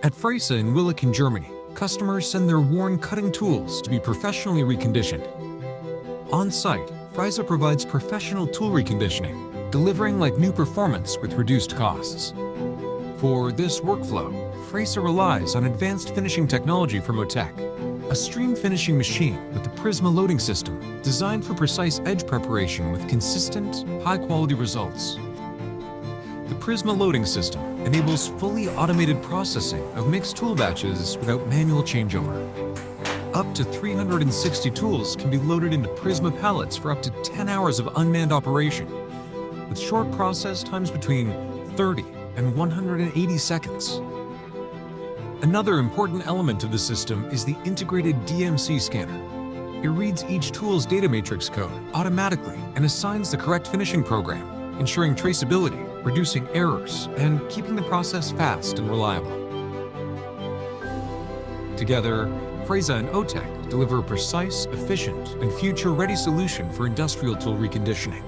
At Fraisa in Willich in Germany, customers send their worn cutting tools to be professionally reconditioned. On-site, Fraisa provides professional tool reconditioning, delivering like new performance with reduced costs. For this workflow, Fraisa relies on advanced finishing technology from OTEC, a stream finishing machine with the prisma loading system designed for precise edge preparation with consistent, high-quality results. The prisma loading system enables fully automated processing of mixed tool batches without manual changeover. Up to 360 tools can be loaded into prisma pallets for up to 10 hours of unmanned operation, with short process times between 30 and 180 seconds. Another important element of the system is the integrated DMC scanner. It reads each tool's data matrix code automatically and assigns the correct finishing program, ensuring traceability, reducing errors, and keeping the process fast and reliable. Together, Fraisa and OTEC deliver a precise, efficient, and future-ready solution for industrial tool reconditioning.